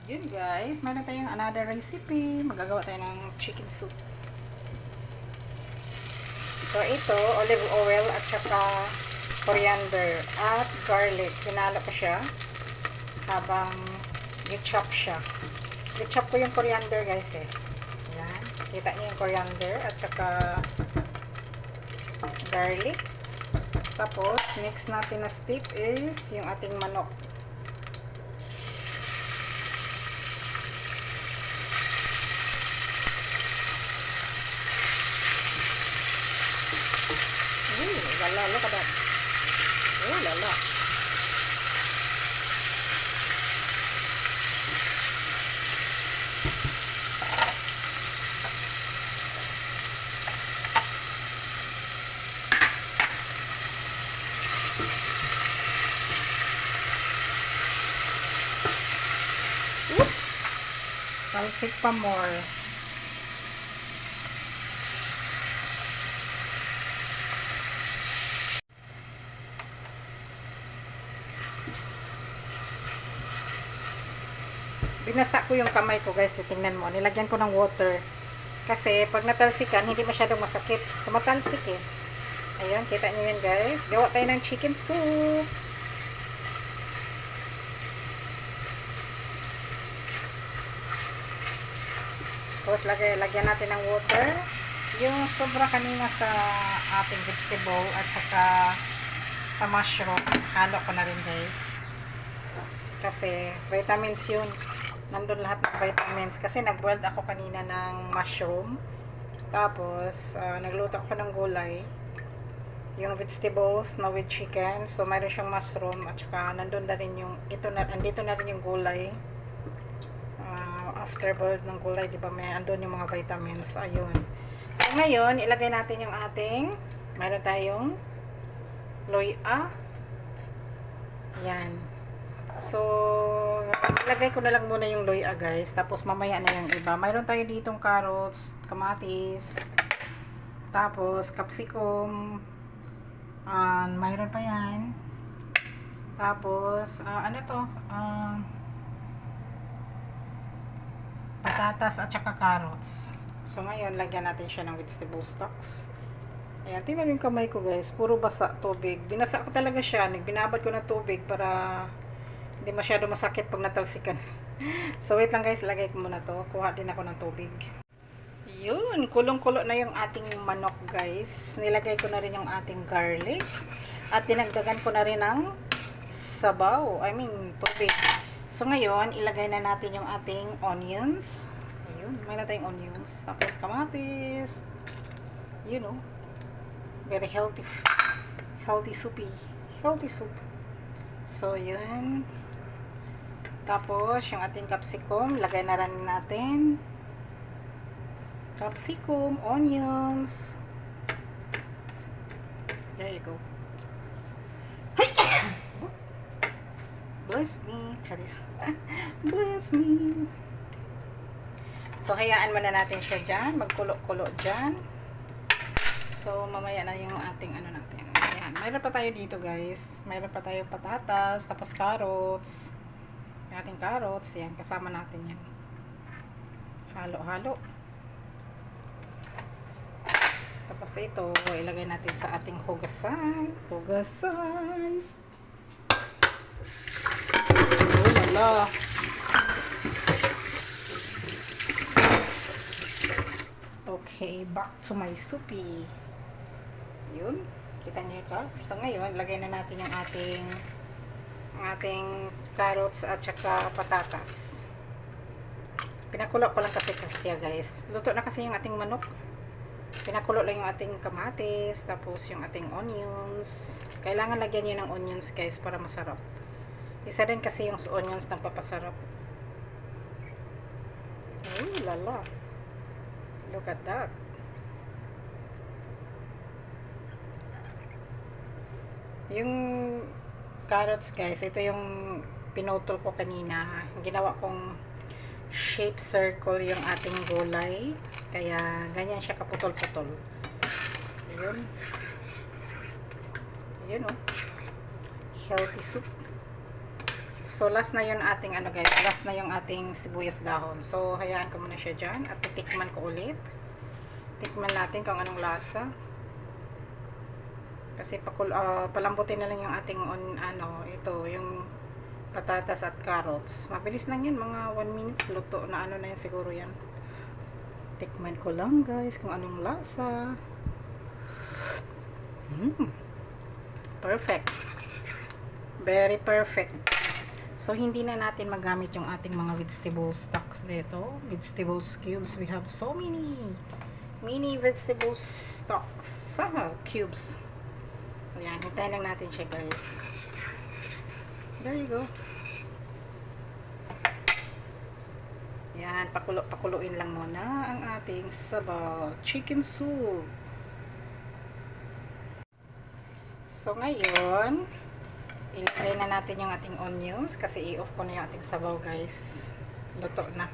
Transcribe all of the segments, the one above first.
Yun guys, meron tayong another recipe. Magagawa tayo ng chicken soup. So ito, olive oil at saka coriander at garlic. Hinalo ko siya habang i-chop siya. I-chop ko yung coriander guys eh. Ayan. Kita niyo yung coriander at saka garlic. Tapos, next natin na step is yung ating manok. Lala, look at that. Oh, lala. Talsik pa more. Binasa ko yung kamay ko guys, tingnan mo, nilagyan ko ng water kasi pag natalsikan hindi masyadong masakit, tumatalsik eh. Ayun, kita nyo yun guys, gawa tayo ng chicken soup. Tapos lagyan natin ng water yung sobra kanina sa ating vegetable at saka sa mushroom, halo ko na rin guys kasi vitamins yun, nandun lahat ng vitamins kasi nag-boiled ako kanina ng mushroom, tapos nagluto ako ng gulay, yung vegetables na with chicken, so mayroon siyang mushroom at saka nandun na rin yung andito na rin yung gulay. After boiled ng gulay, di ba may andun yung mga vitamins. Ayun, so ngayon ilagay natin yung ating, mayroon tayong loya. Yan. So, ilagay ko na lang muna yung loya guys. Tapos mamaya na yung iba. Mayroon tayo ditong carrots, kamatis, tapos capsicum. Mayroon pa yan. Tapos, ano to? Patatas at saka carrots. So, ngayon, lagyan natin siya ng vegetable stocks. Ayan, tingnan yung kamay ko guys. Puro basa tubig. Binasa ko talaga siya. Binabad ko ng tubig para hindi masyado masakit pag natalsikan. So, wait lang guys. Lagay ko muna to. Kuha din ako ng tubig. Yun. Kulong-kulo na yung ating manok guys. Nilagay ko na rin yung ating garlic. At dinagdagan ko na rin ng sabaw. I mean, tubig. So, ngayon, ilagay na natin yung ating onions. Ayun. May na tayong onions. Tapos, kamatis. You know. Very healthy. Healthy soupy. Healthy soup. So, yun. Tapos, yung ating capsicum. Lagay na rin natin. Capsicum, onions. There you go. Bless me. Charis. Bless me. So, hayaan muna natin siya dyan. Magkulo-kulo dyan. So, mamaya na yung ating ano natin. Ayan. Mayroon pa tayo dito guys. Mayroon pa tayo patatas. Tapos carrots. Yung ating carrots. Yan. Kasama natin yan. Halo-halo. Tapos ito, ilagay natin sa ating hugasan. Hugasan. Oh, lala. Okay, back to my soupy. Yun. Kita niyo ito. So, ngayon, lagay na natin yung ating carrots at saka patatas. Pinakulo ko lang kasi guys. Luto na kasi yung ating manok. Pinakulo lang yung ating kamatis, tapos yung ating onions. Kailangan lagyan nyo ng onions guys para masarap. Isa din kasi yung onions nagpapasarap. Oh, lala. Look at that. Yung carrots guys, ito yung pinutol ko kanina. Ginawa kong shape circle yung ating gulay. Kaya ganyan siya kaputol-putol. Ayun. Ayun oh. Healthy soup. So, last na yun ating, ano guys, last na yung ating sibuyas dahon. So, hayaan ko muna siya dyan. At titikman ko ulit. Tikman natin kung anong lasa. Kasi palambutin na lang yung ating, ito, yung patatas at carrots. Mabilis lang yan, mga 1 minutes luto na ano na yan siguro yan. Tikman ko lang guys kung anong lasa. Perfect. Very perfect. So, hindi na natin magamit yung ating mga vegetable stocks dito. Vegetables cubes. We have so mini vegetable stocks. Cubes. Ayan, hintayin lang natin siya guys. There you go. Ayan, pakuluin lang muna ang ating sabaw. Chicken soup. So, ngayon, ilagay na natin yung ating onions kasi i-off ko na yung ating sabaw guys. Luto na.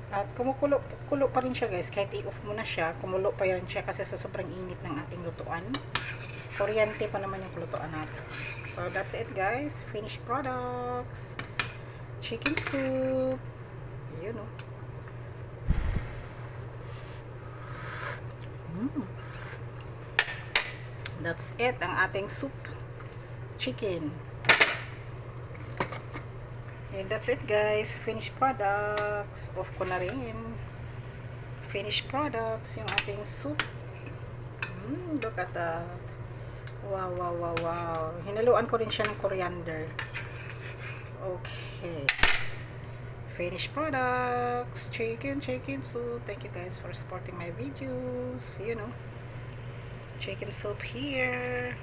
At kumukulo pa rin siya guys. Kahit i-off mo na siya, kumulo pa rin siya kasi sa sobrang init ng ating lutuan. Kuryente pa naman yung lutuan natin. So, that's it guys. Finished products. Chicken soup. Yun o. That's it. Ang ating soup. Chicken. And that's it guys. Finished products. Off ko na rin. Finished products. Yung ating soup. Look at that. Wow, wow, wow, wow. Hinaluan ko rin siya ng coriander. Okay. Finished products. Chicken soup. Thank you guys for supporting my videos. You know. Chicken soup here.